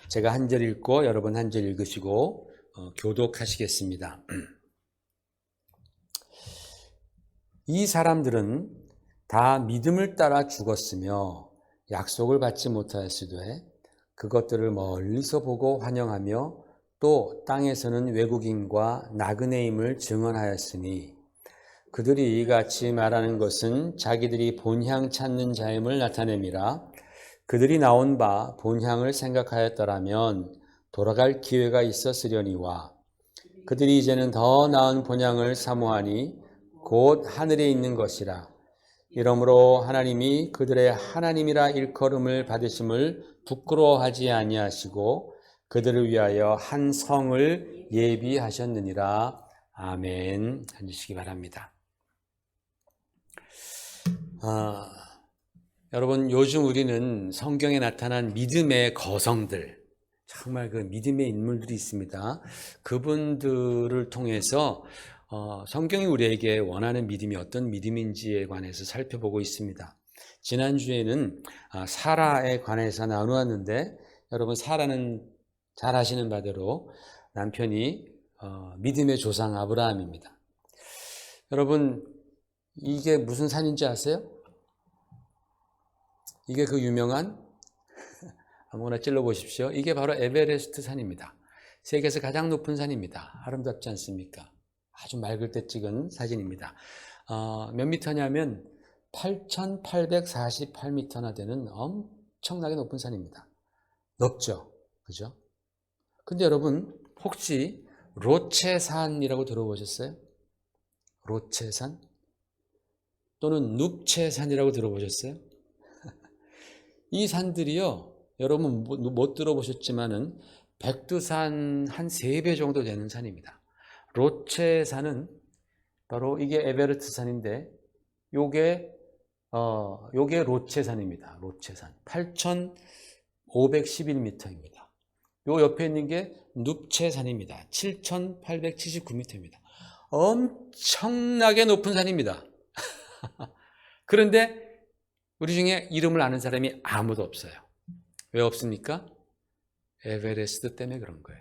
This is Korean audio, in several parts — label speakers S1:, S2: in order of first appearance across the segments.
S1: 제가 한 절 읽고 여러분 한 절 읽으시고 교독하시겠습니다. 이 사람들은 다 믿음을 따라 죽었으며 약속을 받지 못하였으되 그것들을 멀리서 보고 환영하며 또 땅에서는 외국인과 나그네임을 증언하였으니 그들이 이같이 말하는 것은 자기들이 본향 찾는 자임을 나타냄이라. 그들이 나온 바 본향을 생각하였더라면 돌아갈 기회가 있었으려니와 그들이 이제는 더 나은 본향을 사모하니 곧 하늘에 있는 것이라. 이러므로 하나님이 그들의 하나님이라 일컬음을 받으심을 부끄러워하지 아니하시고 그들을 위하여 한 성을 예비하셨느니라. 아멘. 앉으시기 바랍니다. 여러분, 요즘 우리는 성경에 나타난 믿음의 거성들, 정말 그 믿음의 인물들이 있습니다. 그분들을 통해서 성경이 우리에게 원하는 믿음이 어떤 믿음인지에 관해서 살펴보고 있습니다. 지난주에는 사라에 관해서 나누었는데, 여러분, 사라는 잘 아시는 바대로 남편이 믿음의 조상 아브라함입니다. 여러분, 이게 무슨 산인지 아세요? 이게 그 유명한, 아무거나 찔러보십시오. 이게 바로 에베레스트 산입니다. 세계에서 가장 높은 산입니다. 아름답지 않습니까? 아주 맑을 때 찍은 사진입니다. 몇 미터냐면 8,848m나 되는 엄청나게 높은 산입니다. 높죠? 그죠? 근데 여러분, 혹시 로체산이라고 들어보셨어요? 로체산? 또는 눕체산이라고 들어보셨어요? 이 산들이요, 여러분 못 들어보셨지만은 백두산 한 3배 정도 되는 산입니다. 로체산은 바로 이게 에베레스트 산인데, 요게 로체산입니다. 로체산 8,511m입니다. 요 옆에 있는 게 눕체산입니다. 7,879m입니다. 엄청나게 높은 산입니다. 그런데 우리 중에 이름을 아는 사람이 아무도 없어요. 왜 없습니까? 에베레스트 때문에 그런 거예요.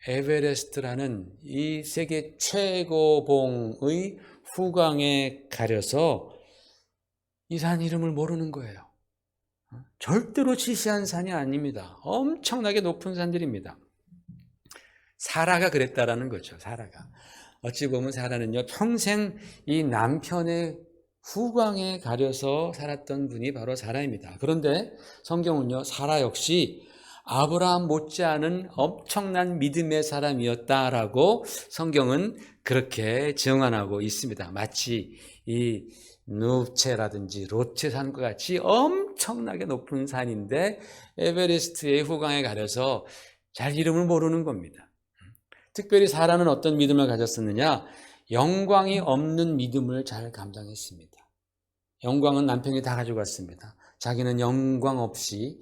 S1: 에베레스트라는 이 세계 최고봉의 후광에 가려서 이 산 이름을 모르는 거예요. 절대로 시시한 산이 아닙니다. 엄청나게 높은 산들입니다. 사라가 그랬다라는 거죠. 사라가. 어찌 보면 사라는요, 평생 이 남편의 후광에 가려서 살았던 분이 바로 사라입니다. 그런데 성경은요, 사라 역시 아브라함 못지않은 엄청난 믿음의 사람이었다라고 성경은 그렇게 증언하고 있습니다. 마치 이 누체라든지 로체산과 같이 엄청나게 높은 산인데 에베레스트의 후광에 가려서 잘 이름을 모르는 겁니다. 특별히 사라는 어떤 믿음을 가졌었느냐? 영광이 없는 믿음을 잘 감당했습니다. 영광은 남편이 다 가져갔습니다. 자기는 영광 없이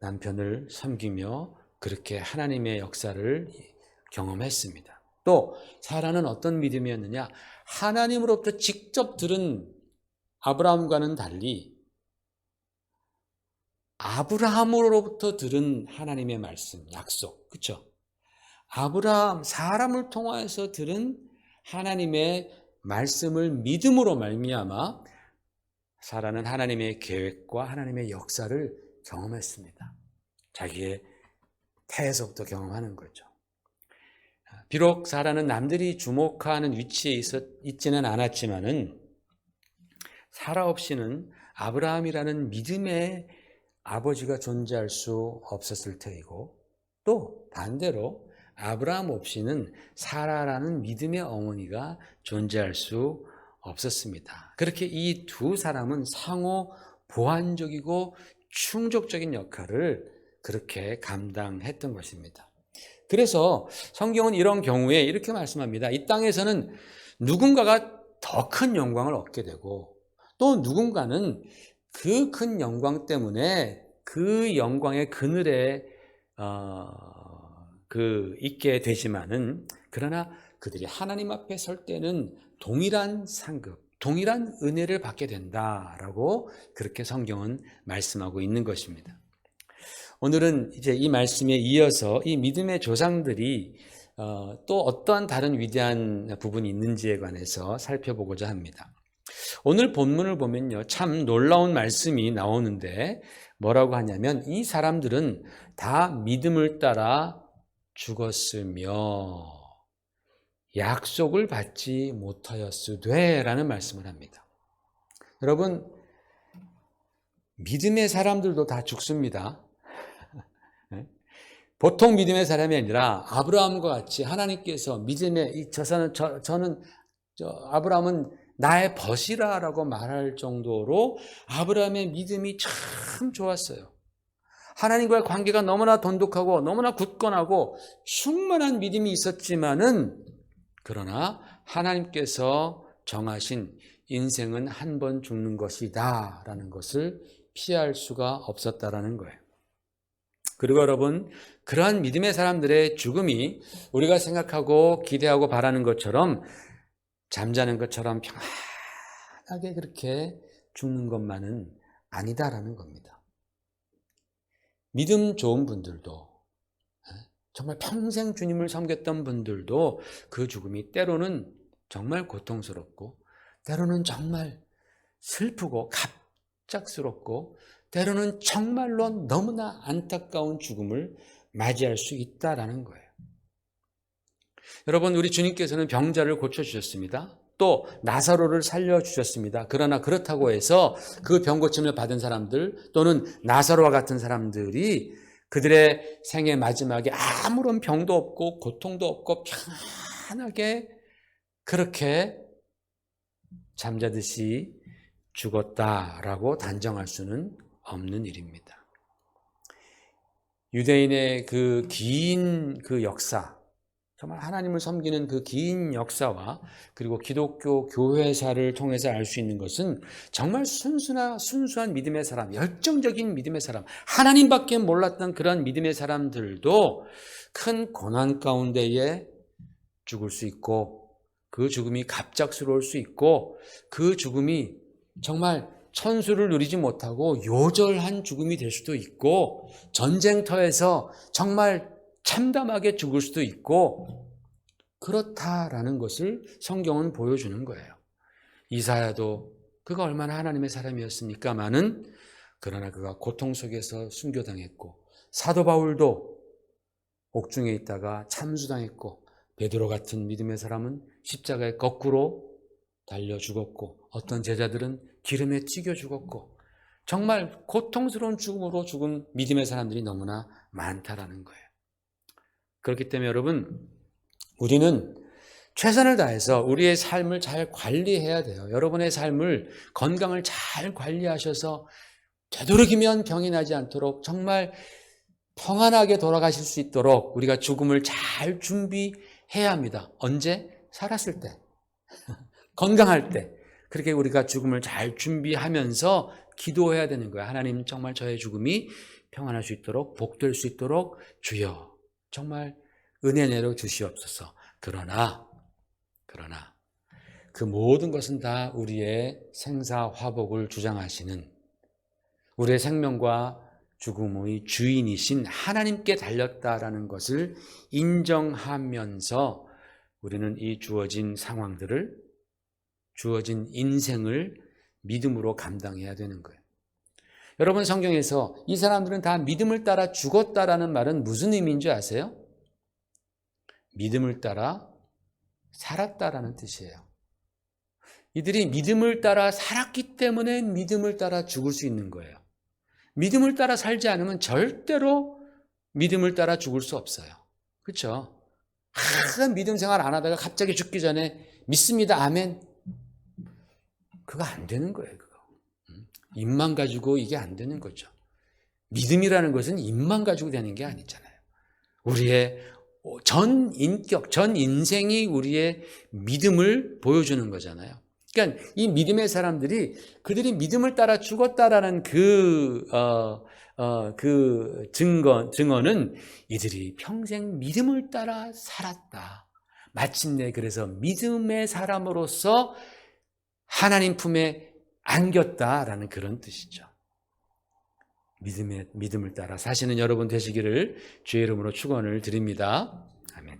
S1: 남편을 섬기며 그렇게 하나님의 역사를 경험했습니다. 또 사라는 어떤 믿음이었느냐? 하나님으로부터 직접 들은 아브라함과는 달리 아브라함으로부터 들은 하나님의 말씀, 약속, 그렇죠? 아브라함, 사람을 통해서 들은 하나님의 말씀을 믿음으로 말미암아 사라는 하나님의 계획과 하나님의 역사를 경험했습니다. 자기의 태에서부터 경험하는 거죠. 비록 사라는 남들이 주목하는 위치에 있지는 않았지만은 사라 없이는 아브라함이라는 믿음의 아버지가 존재할 수 없었을 테이고, 또 반대로 아브라함 없이는 사라라는 믿음의 어머니가 존재할 수 없었습니다. 그렇게 이 두 사람은 상호 보완적이고 충족적인 역할을 그렇게 감당했던 것입니다. 그래서 성경은 이런 경우에 이렇게 말씀합니다. 이 땅에서는 누군가가 더 큰 영광을 얻게 되고 또 누군가는 그 큰 영광 때문에 그 영광의 그늘에 있게 되지만은, 그러나 그들이 하나님 앞에 설 때는 동일한 상급, 동일한 은혜를 받게 된다라고 그렇게 성경은 말씀하고 있는 것입니다. 오늘은 이제 이 말씀에 이어서 이 믿음의 조상들이 또 어떠한 다른 위대한 부분이 있는지에 관해서 살펴보고자 합니다. 오늘 본문을 보면요, 참 놀라운 말씀이 나오는데 뭐라고 하냐면 이 사람들은 다 믿음을 따라 죽었으며 약속을 받지 못하였으되 라는 말씀을 합니다. 여러분, 믿음의 사람들도 다 죽습니다. 보통 믿음의 사람이 아니라 아브라함과 같이 하나님께서 믿음의 아브라함은 나의 벗이라라고 말할 정도로 아브라함의 믿음이 참 좋았어요. 하나님과의 관계가 너무나 돈독하고 너무나 굳건하고 충만한 믿음이 있었지만은 그러나 하나님께서 정하신 인생은 한 번 죽는 것이다 라는 것을 피할 수가 없었다라는 거예요. 그리고 여러분, 그러한 믿음의 사람들의 죽음이 우리가 생각하고 기대하고 바라는 것처럼 잠자는 것처럼 평안하게 그렇게 죽는 것만은 아니다라는 겁니다. 믿음 좋은 분들도, 정말 평생 주님을 섬겼던 분들도 그 죽음이 때로는 정말 고통스럽고 때로는 정말 슬프고 갑작스럽고 때로는 정말로 너무나 안타까운 죽음을 맞이할 수 있다라는 거예요. 여러분, 우리 주님께서는 병자를 고쳐주셨습니다. 또 나사로를 살려주셨습니다. 그러나 그렇다고 해서 그 병고침을 받은 사람들 또는 나사로와 같은 사람들이 그들의 생의 마지막에 아무런 병도 없고 고통도 없고 편안하게 그렇게 잠자듯이 죽었다라고 단정할 수는 없는 일입니다. 유대인의 그 긴 그 역사, 정말 하나님을 섬기는 그 긴 역사와 그리고 기독교 교회사를 통해서 알 수 있는 것은 정말 순수한 믿음의 사람, 열정적인 믿음의 사람, 하나님밖에 몰랐던 그런 믿음의 사람들도 큰 고난 가운데에 죽을 수 있고 그 죽음이 갑작스러울 수 있고 그 죽음이 정말 천수를 누리지 못하고 요절한 죽음이 될 수도 있고 전쟁터에서 정말 참담하게 죽을 수도 있고 그렇다라는 것을 성경은 보여주는 거예요. 이사야도 그가 얼마나 하나님의 사람이었습니까마는 그러나 그가 고통 속에서 순교당했고 사도 바울도 옥중에 있다가 참수당했고 베드로 같은 믿음의 사람은 십자가에 거꾸로 달려 죽었고 어떤 제자들은 기름에 찌겨 죽었고 정말 고통스러운 죽음으로 죽은 믿음의 사람들이 너무나 많다라는 거예요. 그렇기 때문에 여러분, 우리는 최선을 다해서 우리의 삶을 잘 관리해야 돼요. 여러분의 삶을 건강을 잘 관리하셔서 되도록이면 병이 나지 않도록 정말 평안하게 돌아가실 수 있도록 우리가 죽음을 잘 준비해야 합니다. 언제? 살았을 때. 건강할 때. 그렇게 우리가 죽음을 잘 준비하면서 기도해야 되는 거예요. 하나님, 정말 저의 죽음이 평안할 수 있도록 복될 수 있도록 주여 정말 은혜 내려 주시옵소서. 그러나 그 모든 것은 다 우리의 생사화복을 주장하시는 우리의 생명과 죽음의 주인이신 하나님께 달렸다라는 것을 인정하면서 우리는 이 주어진 상황들을, 주어진 인생을 믿음으로 감당해야 되는 거예요. 여러분, 성경에서 이 사람들은 다 믿음을 따라 죽었다라는 말은 무슨 의미인 줄 아세요? 믿음을 따라 살았다라는 뜻이에요. 이들이 믿음을 따라 살았기 때문에 믿음을 따라 죽을 수 있는 거예요. 믿음을 따라 살지 않으면 절대로 믿음을 따라 죽을 수 없어요. 그렇죠? 믿음 생활 안 하다가 갑자기 죽기 전에 믿습니다. 아멘. 그거 안 되는 거예요. 그거. 입만 가지고 이게 안 되는 거죠. 믿음이라는 것은 입만 가지고 되는 게 아니잖아요. 우리의 전 인격, 전 인생이 우리의 믿음을 보여주는 거잖아요. 그러니까 이 믿음의 사람들이 그들이 믿음을 따라 죽었다라는 그 증거는 이들이 평생 믿음을 따라 살았다. 마침내 그래서 믿음의 사람으로서 하나님 품에 안겼다라는 그런 뜻이죠. 믿음을 따라 사시는 여러분 되시기를 주의 이름으로 축원을 드립니다. 아멘.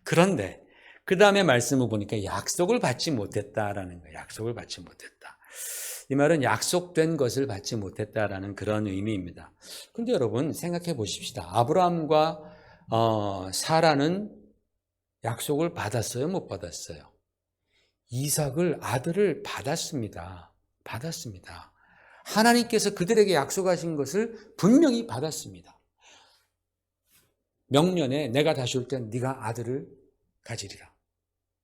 S1: 그런데 그 다음에 말씀을 보니까 약속을 받지 못했다라는 거예요. 약속을 받지 못했다. 이 말은 약속된 것을 받지 못했다라는 그런 의미입니다. 그런데 여러분 생각해 보십시다. 아브라함과 사라는 약속을 받았어요? 못 받았어요? 이삭을 아들을 받았습니다. 받았습니다. 하나님께서 그들에게 약속하신 것을 분명히 받았습니다. 명년에 내가 다시 올 땐 네가 아들을 가지리라.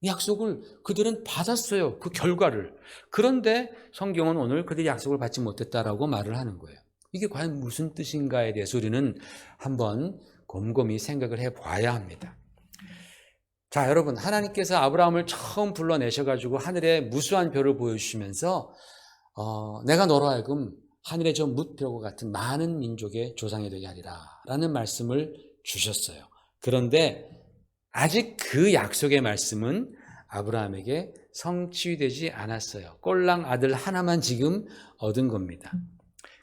S1: 이 약속을 그들은 받았어요. 그 결과를. 그런데 성경은 오늘 그들이 약속을 받지 못했다라고 말을 하는 거예요. 이게 과연 무슨 뜻인가에 대해서 우리는 한번 곰곰이 생각을 해봐야 합니다. 자, 여러분, 하나님께서 아브라함을 처음 불러내셔가지고 하늘에 무수한 별을 보여주시면서 내가 너로 하여금 하늘의 저 뭇별과 같은 많은 민족의 조상이 되게 하리라 라는 말씀을 주셨어요. 그런데 아직 그 약속의 말씀은 아브라함에게 성취되지 않았어요. 꼴랑 아들 하나만 지금 얻은 겁니다.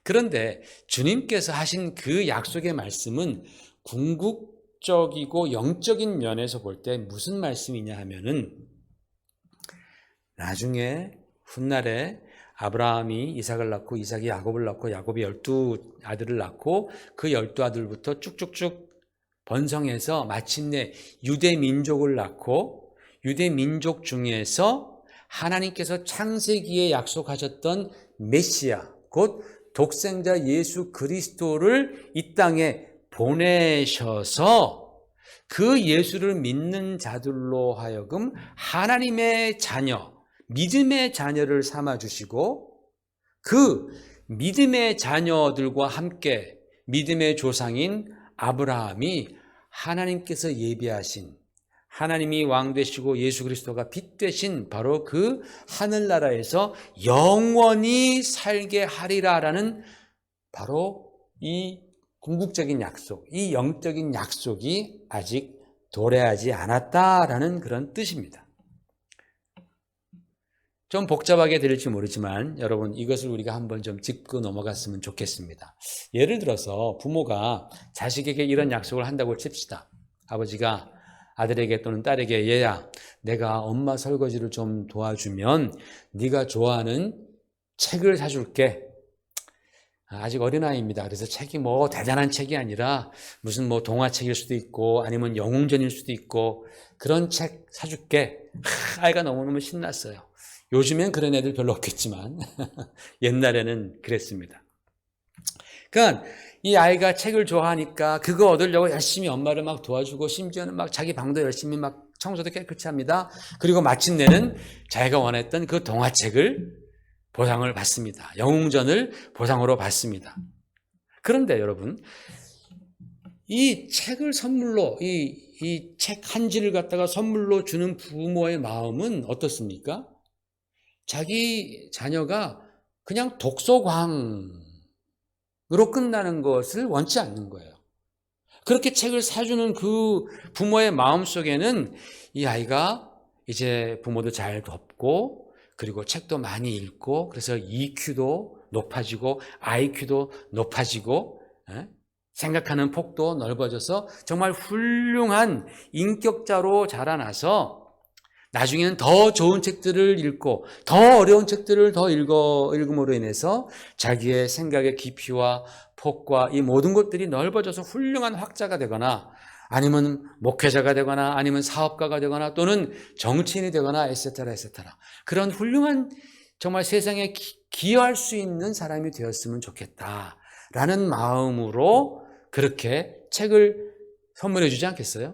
S1: 그런데 주님께서 하신 그 약속의 말씀은 궁극적이고 영적인 면에서 볼 때 무슨 말씀이냐 하면은 나중에 훗날에 아브라함이 이삭을 낳고 이삭이 야곱을 낳고 야곱이 12아들을 낳고 그 12아들부터 쭉쭉쭉 번성해서 마침내 유대 민족을 낳고 유대 민족 중에서 하나님께서 창세기에 약속하셨던 메시아 곧 독생자 예수 그리스도를 이 땅에 보내셔서 그 예수를 믿는 자들로 하여금 하나님의 자녀, 믿음의 자녀를 삼아주시고 그 믿음의 자녀들과 함께 믿음의 조상인 아브라함이 하나님께서 예비하신 하나님이 왕 되시고 예수 그리스도가 빛 되신 바로 그 하늘나라에서 영원히 살게 하리라라는 바로 이 궁극적인 약속, 이 영적인 약속이 아직 도래하지 않았다라는 그런 뜻입니다. 좀 복잡하게 들릴지 모르지만 여러분 이것을 우리가 한번 좀 짚고 넘어갔으면 좋겠습니다. 예를 들어서 부모가 자식에게 이런 약속을 한다고 칩시다. 아버지가 아들에게 또는 딸에게 얘야 내가 엄마 설거지를 좀 도와주면 네가 좋아하는 책을 사줄게. 아직 어린아이입니다. 그래서 책이 뭐 대단한 책이 아니라 무슨 뭐 동화책일 수도 있고 아니면 영웅전일 수도 있고 그런 책 사줄게. 아이가 너무너무 신났어요. 요즘엔 그런 애들 별로 없겠지만 옛날에는 그랬습니다. 그러니까 이 아이가 책을 좋아하니까 그거 얻으려고 열심히 엄마를 막 도와주고 심지어는 막 자기 방도 열심히 막 청소도 깨끗이 합니다. 그리고 마침내는 자기가 원했던 그 동화책을 보상을 받습니다. 영웅전을 보상으로 받습니다. 그런데 여러분 이 책을 선물로 이 책 한 지를 갖다가 선물로 주는 부모의 마음은 어떻습니까? 자기 자녀가 그냥 독서광으로 끝나는 것을 원치 않는 거예요. 그렇게 책을 사주는 그 부모의 마음속에는 이 아이가 이제 부모도 잘 돕고 그리고 책도 많이 읽고 그래서 EQ도 높아지고 IQ도 높아지고 생각하는 폭도 넓어져서 정말 훌륭한 인격자로 자라나서 나중에는 더 좋은 책들을 읽고 더 어려운 책들을 더 읽음으로 인해서 자기의 생각의 깊이와 폭과 이 모든 것들이 넓어져서 훌륭한 학자가 되거나 아니면 목회자가 되거나 아니면 사업가가 되거나 또는 정치인이 되거나 에세테라 에세테라 그런 훌륭한 정말 세상에 기여할 수 있는 사람이 되었으면 좋겠다라는 마음으로 그렇게 책을 선물해 주지 않겠어요?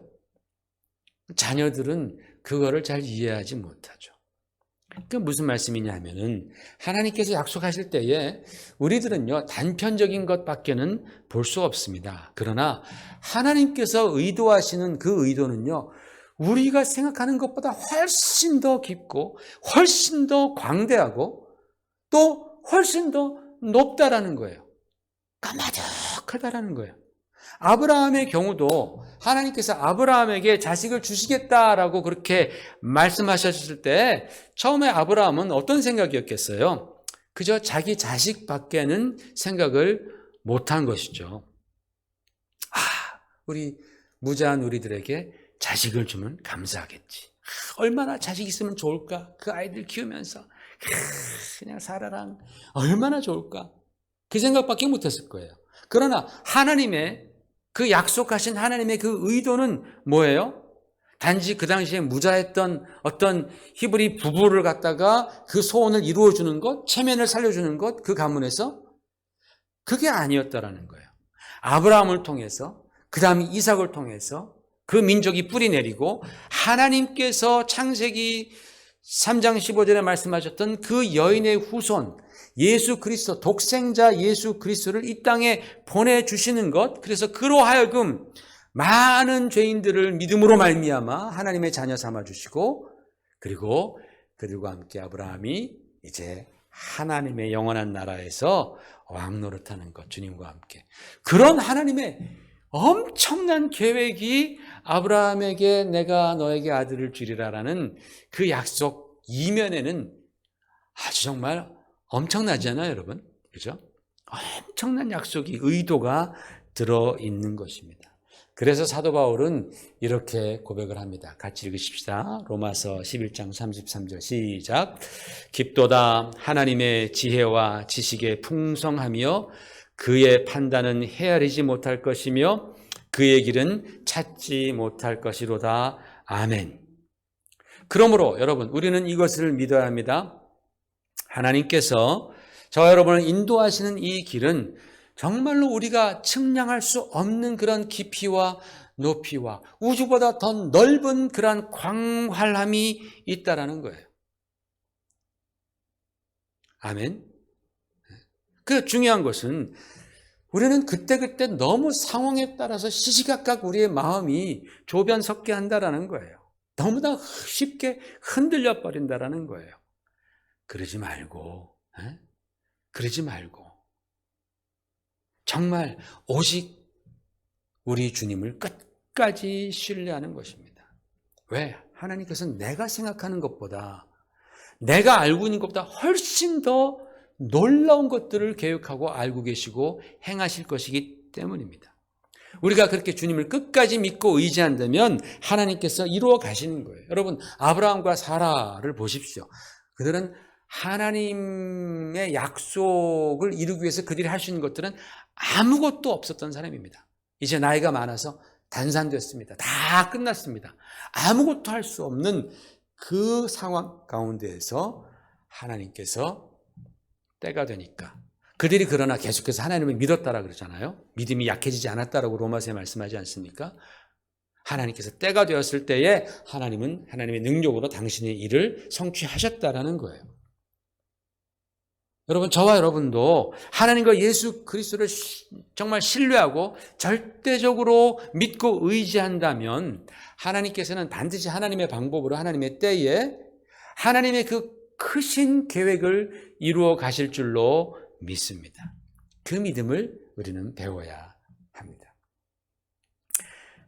S1: 자녀들은 그거를 잘 이해하지 못하죠. 그게 무슨 말씀이냐 하면은 하나님께서 약속하실 때에 우리들은요 단편적인 것밖에는 볼 수 없습니다. 그러나 하나님께서 의도하시는 그 의도는요 우리가 생각하는 것보다 훨씬 더 깊고 훨씬 더 광대하고 또 훨씬 더 높다라는 거예요. 까마득하다라는 거예요. 아브라함의 경우도 하나님께서 아브라함에게 자식을 주시겠다라고 그렇게 말씀하셨을 때 처음에 아브라함은 어떤 생각이었겠어요? 그저 자기 자식밖에는 생각을 못한 것이죠. 우리 무자한 우리들에게 자식을 주면 감사하겠지. 얼마나 자식 있으면 좋을까? 그 아이들 키우면서 그냥 살아라. 얼마나 좋을까? 그 생각밖에 못했을 거예요. 그러나 하나님의 그 약속하신 하나님의 그 의도는 뭐예요? 단지 그 당시에 무자했던 어떤 히브리 부부를 갖다가 그 소원을 이루어주는 것, 체면을 살려주는 것, 그 가문에서 그게 아니었다라는 거예요. 아브라함을 통해서, 그 다음에 이삭을 통해서 그 민족이 뿌리 내리고 하나님께서 창세기 3장 15절에 말씀하셨던 그 여인의 후손, 예수 그리스도, 독생자 예수 그리스도를 이 땅에 보내주시는 것, 그래서 그로 하여금 많은 죄인들을 믿음으로 말미암아 하나님의 자녀 삼아주시고, 그리고 그들과 함께 아브라함이 이제 하나님의 영원한 나라에서 왕 노릇하는 것, 주님과 함께. 그런 하나님의 엄청난 계획이 아브라함에게 내가 너에게 아들을 주리라라는 그 약속 이면에는 아주 정말 엄청나잖아요, 여러분. 그죠? 엄청난 약속이, 의도가 들어있는 것입니다. 그래서 사도 바울은 이렇게 고백을 합니다. 같이 읽으십시다. 로마서 11장 33절 시작. 깊도다 하나님의 지혜와 지식의 풍성하며 그의 판단은 헤아리지 못할 것이며 그의 길은 찾지 못할 것이로다. 아멘. 그러므로 여러분, 우리는 이것을 믿어야 합니다. 하나님께서 저와 여러분을 인도하시는 이 길은 정말로 우리가 측량할 수 없는 그런 깊이와 높이와 우주보다 더 넓은 그런 광활함이 있다라는 거예요. 아멘. 그 중요한 것은 우리는 그때그때 너무 상황에 따라서 시시각각 우리의 마음이 조변석게 한다라는 거예요. 너무나 쉽게 흔들려 버린다라는 거예요. 그러지 말고, 그러지 말고 정말 오직 우리 주님을 끝까지 신뢰하는 것입니다. 왜? 하나님께서는 내가 생각하는 것보다, 내가 알고 있는 것보다 훨씬 더 놀라운 것들을 계획하고 알고 계시고 행하실 것이기 때문입니다. 우리가 그렇게 주님을 끝까지 믿고 의지한다면 하나님께서 이루어 가시는 거예요. 여러분, 아브라함과 사라를 보십시오. 그들은 하나님의 약속을 이루기 위해서 그들이 할 수 있는 것들은 아무것도 없었던 사람입니다. 이제 나이가 많아서 단산됐습니다. 다 끝났습니다. 아무것도 할 수 없는 그 상황 가운데에서 하나님께서 때가 되니까, 그들이 그러나 계속해서 하나님을 믿었다라 그러잖아요. 믿음이 약해지지 않았다라고 로마서에 말씀하지 않습니까? 하나님께서 때가 되었을 때에 하나님은 하나님의 능력으로 당신의 일을 성취하셨다라는 거예요. 여러분, 저와 여러분도 하나님과 예수 그리스도를 정말 신뢰하고 절대적으로 믿고 의지한다면 하나님께서는 반드시 하나님의 방법으로, 하나님의 때에 하나님의 그 크신 계획을 이루어 가실 줄로 믿습니다. 그 믿음을 우리는 배워야 합니다.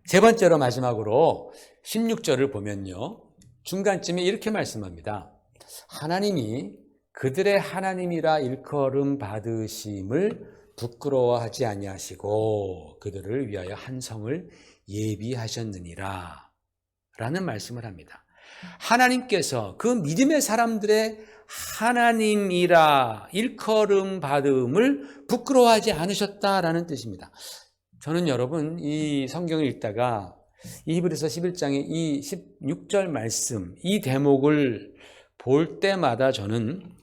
S1: 세 번째로, 마지막으로 16절을 보면요, 중간쯤에 이렇게 말씀합니다. 하나님이 그들의 하나님이라 일컬음 받으심을 부끄러워하지 아니하시고 그들을 위하여 한 성을 예비하셨느니라 라는 말씀을 합니다. 하나님께서 그 믿음의 사람들의 하나님이라 일컬음 받음을 부끄러워하지 않으셨다라는 뜻입니다. 저는 여러분, 이 성경을 읽다가 이 히브리서 11장의 이 16절 말씀, 이 대목을 볼 때마다 저는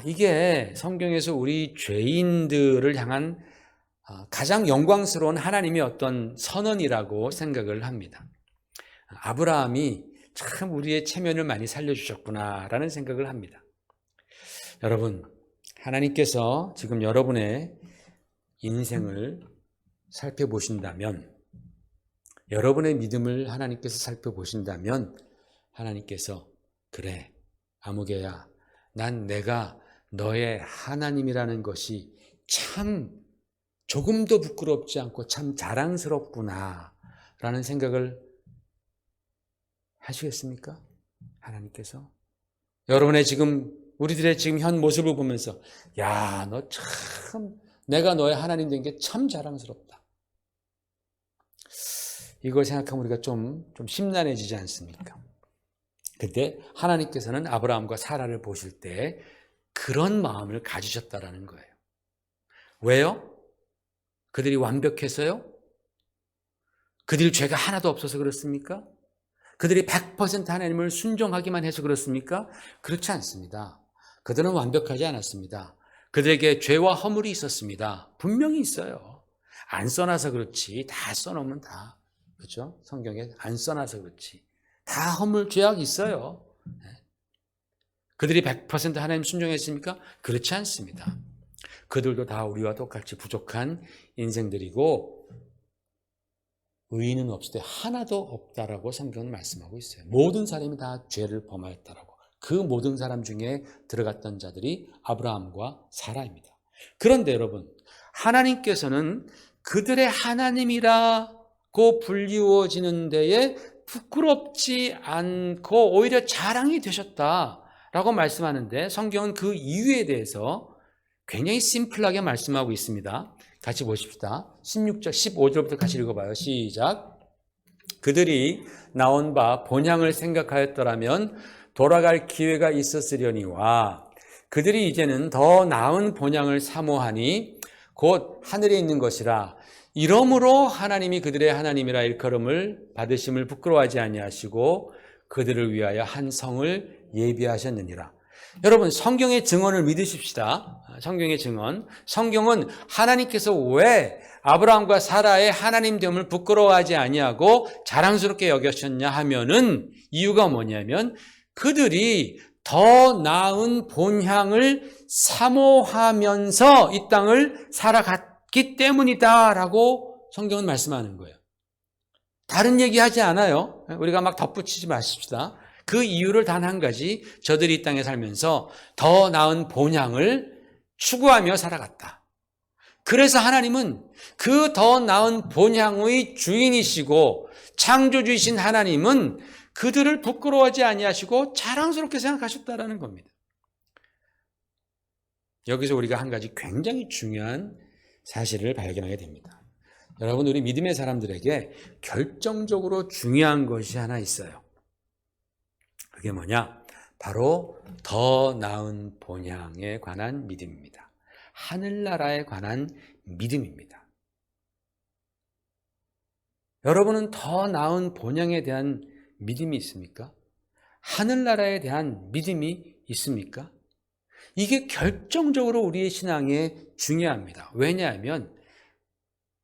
S1: 이게 성경에서 우리 죄인들을 향한 가장 영광스러운 하나님의 어떤 선언이라고 생각을 합니다. 아브라함이 참 우리의 체면을 많이 살려주셨구나라는 생각을 합니다. 여러분, 하나님께서 지금 여러분의 인생을 살펴보신다면, 여러분의 믿음을 하나님께서 살펴보신다면 하나님께서, 그래 아무개야, 난 내가 너의 하나님이라는 것이 참 조금도 부끄럽지 않고 참 자랑스럽구나 라는 생각을 하시겠습니까? 하나님께서 여러분의 지금 우리들의 지금 현 모습을 보면서 야, 너 참 내가 너의 하나님 된 게 참 자랑스럽다. 이걸 생각하면 우리가 좀 심란해지지 않습니까? 근데 하나님께서는 아브라함과 사라를 보실 때 그런 마음을 가지셨다라는 거예요. 왜요? 그들이 완벽해서요? 그들이 죄가 하나도 없어서 그렇습니까? 그들이 100% 하나님을 순종하기만 해서 그렇습니까? 그렇지 않습니다. 그들은 완벽하지 않았습니다. 그들에게 죄와 허물이 있었습니다. 분명히 있어요. 안 써놔서 그렇지. 다 써놓으면 다, 그렇죠? 성경에 안 써놔서 그렇지. 다 허물, 죄악이 있어요. 그들이 100% 하나님 순종했습니까? 그렇지 않습니다. 그들도 다 우리와 똑같이 부족한 인생들이고 의인은 없을 때 하나도 없다라고 성경은 말씀하고 있어요. 모든 사람이 다 죄를 범하였다라고. 그 모든 사람 중에 들어갔던 자들이 아브라함과 사라입니다. 그런데 여러분, 하나님께서는 그들의 하나님이라고 불리워지는 데에 부끄럽지 않고 오히려 자랑이 되셨다라고 말씀하는데 성경은 그 이유에 대해서 굉장히 심플하게 말씀하고 있습니다. 같이 보십시다. 16절, 15절부터 같이 읽어봐요. 시작. 그들이 나온 바 본향을 생각하였더라면 돌아갈 기회가 있었으려니와 그들이 이제는 더 나은 본향을 사모하니 곧 하늘에 있는 것이라. 이러므로 하나님이 그들의 하나님이라 일컬음을 받으심을 부끄러워하지 아니하시고 그들을 위하여 한 성을 예비하셨느니라. 여러분, 성경의 증언을 믿으십시다. 성경의 증언. 성경은 하나님께서 왜 아브라함과 사라의 하나님됨을 부끄러워하지 아니하고 자랑스럽게 여기셨냐 하면은 이유가 뭐냐면 그들이 더 나은 본향을 사모하면서 이 땅을 살아갔기 때문이다라고 성경은 말씀하는 거예요. 다른 얘기하지 않아요. 우리가 막 덧붙이지 마십시다. 그 이유를 단 한 가지, 저들이 이 땅에 살면서 더 나은 본향을 추구하며 살아갔다. 그래서 하나님은 그 더 나은 본향의 주인이시고 창조주이신 하나님은 그들을 부끄러워하지 아니하시고 자랑스럽게 생각하셨다라는 겁니다. 여기서 우리가 한 가지 굉장히 중요한 사실을 발견하게 됩니다. 여러분, 우리 믿음의 사람들에게 결정적으로 중요한 것이 하나 있어요. 그게 뭐냐? 바로 더 나은 본향에 관한 믿음입니다. 하늘나라에 관한 믿음입니다. 여러분은 더 나은 본향에 대한 믿음이 있습니까? 하늘나라에 대한 믿음이 있습니까? 이게 결정적으로 우리의 신앙에 중요합니다. 왜냐하면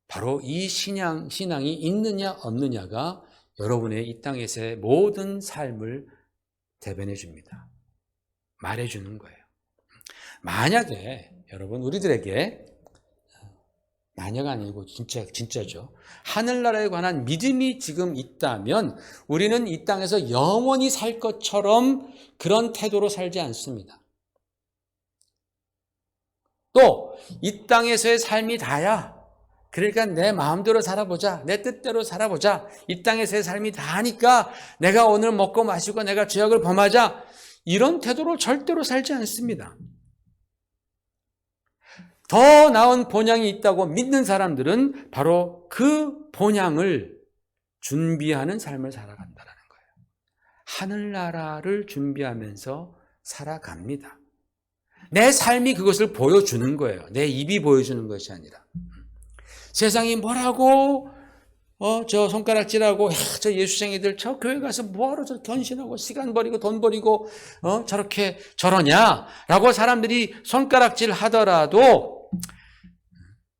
S1: 바로 이 신앙이 있느냐 없느냐가 여러분의 이 땅에서의 모든 삶을 대변해 줍니다. 말해 주는 거예요. 만약에 여러분 우리들에게 만약 아니고 진짜죠. 하늘나라에 관한 믿음이 지금 있다면 우리는 이 땅에서 영원히 살 것처럼 그런 태도로 살지 않습니다. 또 이 땅에서의 삶이 다야. 그러니까 내 마음대로 살아보자. 내 뜻대로 살아보자. 이 땅에서의 삶이 다니까 내가 오늘 먹고 마시고 내가 죄악을 범하자. 이런 태도로 절대로 살지 않습니다. 더 나은 본향이 있다고 믿는 사람들은 바로 그 본향을 준비하는 삶을 살아간다는 거예요. 하늘나라를 준비하면서 살아갑니다. 내 삶이 그것을 보여주는 거예요. 내 입이 보여주는 것이 아니라. 세상이 뭐라고 저 손가락질하고 저 예수쟁이들 저 교회 가서 뭐하러 저 견신하고 시간 버리고 돈 버리고 저렇게 저러냐라고 사람들이 손가락질 하더라도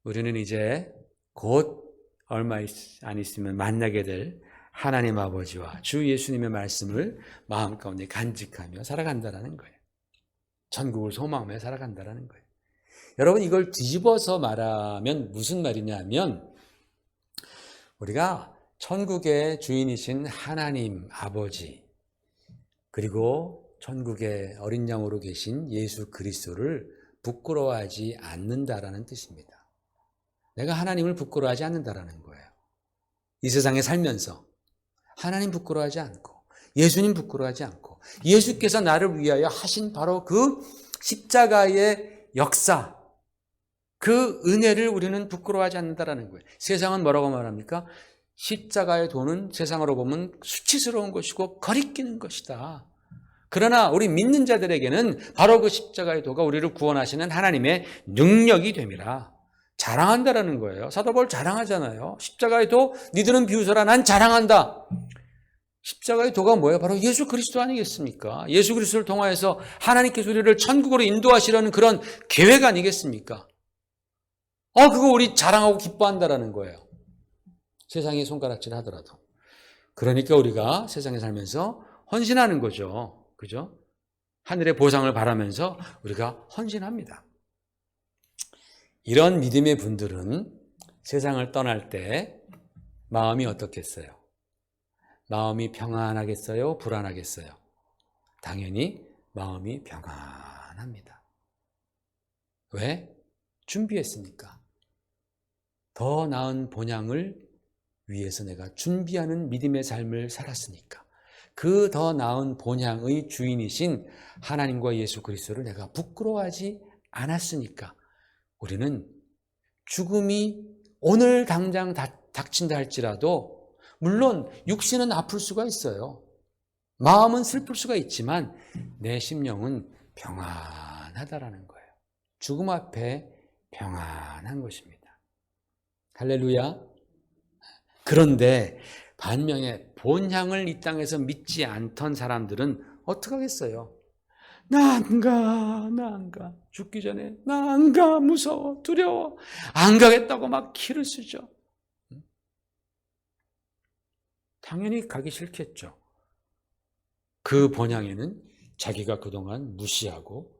S1: 우리는 이제 곧 얼마 안 있으면 만나게 될 하나님 아버지와 주 예수님의 말씀을 마음 가운데 간직하며 살아간다는 거예요. 천국을 소망하며 살아간다는 거예요. 여러분, 이걸 뒤집어서 말하면 무슨 말이냐면 우리가 천국의 주인이신 하나님 아버지 그리고 천국의 어린 양으로 계신 예수 그리스도를 부끄러워하지 않는다라는 뜻입니다. 내가 하나님을 부끄러워하지 않는다라는 거예요. 이 세상에 살면서 하나님 부끄러워하지 않고 예수님 부끄러워하지 않고 예수께서 나를 위하여 하신 바로 그 십자가의 역사, 그 은혜를 우리는 부끄러워하지 않는다라는 거예요. 세상은 뭐라고 말합니까? 십자가의 도는 세상으로 보면 수치스러운 것이고 거리끼는 것이다. 그러나 우리 믿는 자들에게는 바로 그 십자가의 도가 우리를 구원하시는 하나님의 능력이 됨이라. 자랑한다라는 거예요. 사도 바울 자랑하잖아요. 십자가의 도, 니들은 비웃어라, 난 자랑한다. 십자가의 도가 뭐예요? 바로 예수 그리스도 아니겠습니까? 예수 그리스도를 통하여서 하나님께서 우리를 천국으로 인도하시려는 그런 계획 아니겠습니까? 그거 우리 자랑하고 기뻐한다라는 거예요. 세상이 손가락질 하더라도. 그러니까 우리가 세상에 살면서 헌신하는 거죠. 그죠? 하늘의 보상을 바라면서 우리가 헌신합니다. 이런 믿음의 분들은 세상을 떠날 때 마음이 어떻겠어요? 마음이 평안하겠어요? 불안하겠어요? 당연히 마음이 평안합니다. 왜? 준비했으니까. 더 나은 본향을 위해서 내가 준비하는 믿음의 삶을 살았으니까. 그 더 나은 본향의 주인이신 하나님과 예수 그리스도를 내가 부끄러워하지 않았으니까 우리는 죽음이 오늘 당장 닥친다 할지라도 물론 육신은 아플 수가 있어요. 마음은 슬플 수가 있지만 내 심령은 평안하다라는 거예요. 죽음 앞에 평안한 것입니다. 할렐루야. 그런데 반면에 본향을 이 땅에서 믿지 않던 사람들은 어떡하겠어요? 나 안 가. 죽기 전에 나 안 가. 무서워. 두려워. 안 가겠다고 막 키를 쓰죠. 당연히 가기 싫겠죠. 그 본향에는 자기가 그동안 무시하고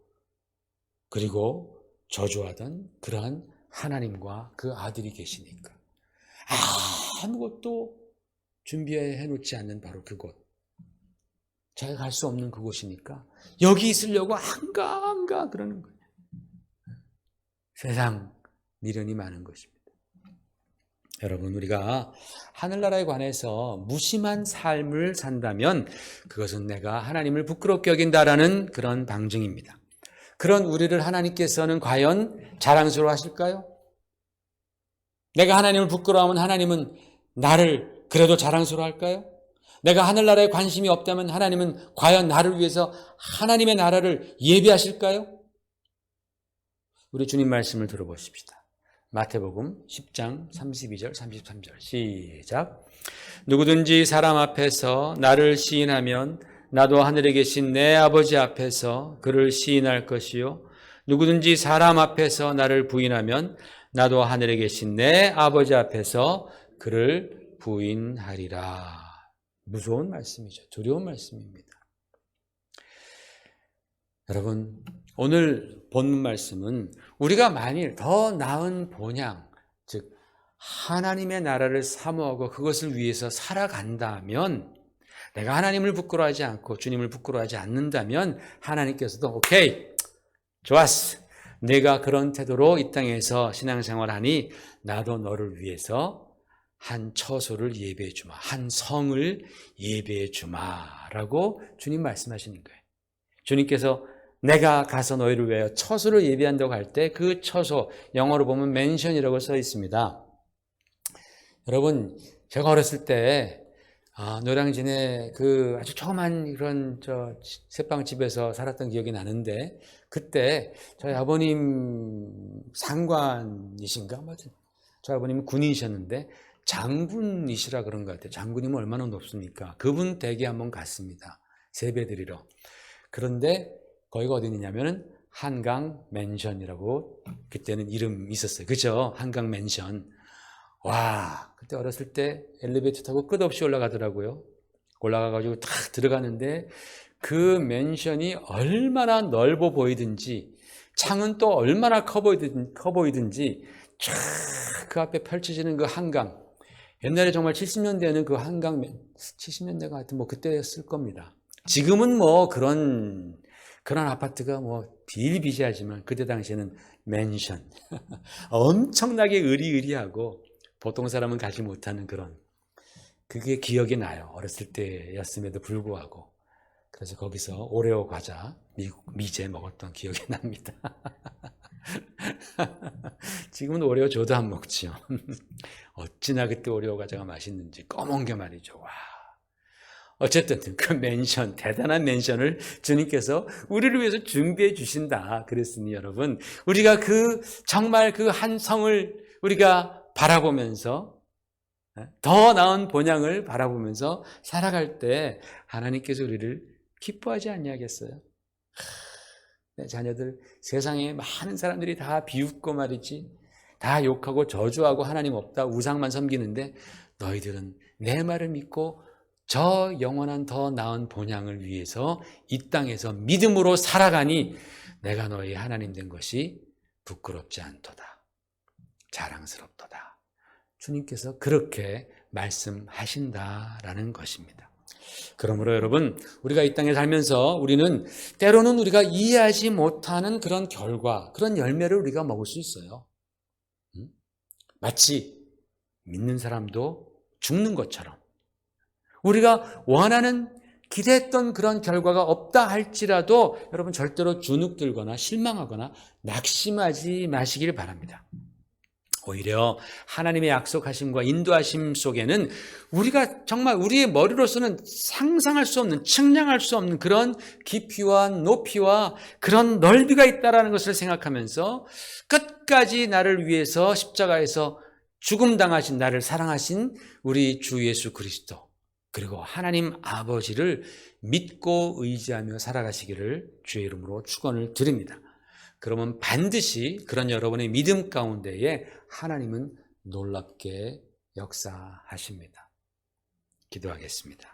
S1: 그리고 저주하던 그러한 하나님과 그 아들이 계시니까 아무것도 준비해 놓지 않는 바로 그곳, 자기가 갈 수 없는 그곳이니까 여기 있으려고 안 가 그러는 거예요. 세상 미련이 많은 것입니다. 여러분, 우리가 하늘나라에 관해서 무심한 삶을 산다면 그것은 내가 하나님을 부끄럽게 여긴다라는 그런 방증입니다. 그런 우리를 하나님께서는 과연 자랑스러워 하실까요? 내가 하나님을 부끄러워하면 하나님은 나를 그래도 자랑스러워 할까요? 내가 하늘나라에 관심이 없다면 하나님은 과연 나를 위해서 하나님의 나라를 예비하실까요? 우리 주님 말씀을 들어보십시다. 마태복음 10장 32절 33절 시작. 누구든지 사람 앞에서 나를 시인하면 나도 하늘에 계신 내 아버지 앞에서 그를 시인할 것이요 누구든지 사람 앞에서 나를 부인하면 나도 하늘에 계신 내 아버지 앞에서 그를 부인하리라. 무서운 말씀이죠. 두려운 말씀입니다. 여러분, 오늘 본문 말씀은 우리가 만일 더 나은 본향, 즉 하나님의 나라를 사모하고 그것을 위해서 살아간다면, 내가 하나님을 부끄러워하지 않고 주님을 부끄러워하지 않는다면 하나님께서도 오케이, 좋았어. 내가 그런 태도로 이 땅에서 신앙생활하니 나도 너를 위해서 한 처소를 예배해 주마, 한 성을 예배해 주마 라고 주님 말씀하시는 거예요. 주님께서 내가 가서 너희를 위하여 처소를 예배한다고 할 때 그 처소, 영어로 보면 맨션이라고 써 있습니다. 여러분, 제가 어렸을 때 노량진에 그 아주 조그만 그런 새빵집에서 살았던 기억이 나는데, 그때 저희 아버님 상관이신가? 저희 아버님은 군인이셨는데 장군이시라 그런 것 같아요. 장군이면 얼마나 높습니까? 그분 댁에 한번 갔습니다. 세배 드리러. 그런데 거기가 어디냐면은 한강 맨션이라고 그때는 이름이 있었어요. 그죠? 한강 맨션. 와, 그때 어렸을 때 엘리베이터 타고 끝없이 올라가더라고요. 올라가가지고 딱 들어가는데 그 맨션이 얼마나 넓어 보이든지, 창은 또 얼마나 커 보이든지 쫙 그 앞에 펼쳐지는 그 한강. 옛날에 정말 70년대에는 그 한강, 70년대가 하여튼 뭐 그때였을 겁니다. 지금은 뭐 그런 아파트가 뭐 비일비재하지만 그때 당시에는 맨션. 엄청나게 으리으리하고 보통 사람은 가지 못하는 그런 그게 기억이 나요. 어렸을 때였음에도 불구하고. 그래서 거기서 오레오 과자 미제 먹었던 기억이 납니다. 지금은 오레오 저도 안 먹지요. 어찌나 그때 오레오 과자가 맛있는지 검은 게 말이죠. 와. 어쨌든 그 맨션, 대단한 맨션을 주님께서 우리를 위해서 준비해 주신다 그랬으니 여러분, 우리가 정말 그 한 성을 우리가 바라보면서 더 나은 본향을 바라보면서 살아갈 때 하나님께서 우리를 기뻐하지 않냐겠어요? 내 자녀들, 세상에 많은 사람들이 다 비웃고 말이지, 다 욕하고 저주하고 하나님 없다, 우상만 섬기는데 너희들은 내 말을 믿고 저 영원한 더 나은 본향을 위해서 이 땅에서 믿음으로 살아가니 내가 너희 하나님 된 것이 부끄럽지 않도다, 자랑스럽도다. 주님께서 그렇게 말씀하신다라는 것입니다. 그러므로 여러분, 우리가 이 땅에 살면서 우리는 때로는 우리가 이해하지 못하는 그런 결과, 그런 열매를 우리가 먹을 수 있어요. 마치 믿는 사람도 죽는 것처럼 우리가 원하는 기대했던 그런 결과가 없다 할지라도 여러분 절대로 주눅들거나 실망하거나 낙심하지 마시길 바랍니다. 오히려 하나님의 약속하심과 인도하심 속에는 우리가 정말 우리의 머리로서는 상상할 수 없는, 측량할 수 없는 그런 깊이와 높이와 그런 넓이가 있다는 것을 생각하면서 끝까지 나를 위해서 십자가에서 죽음당하신 나를 사랑하신 우리 주 예수 그리스도, 그리고 하나님 아버지를 믿고 의지하며 살아가시기를 주의 이름으로 축원을 드립니다. 그러면 반드시 그런 여러분의 믿음 가운데에 하나님은 놀랍게 역사하십니다. 기도하겠습니다.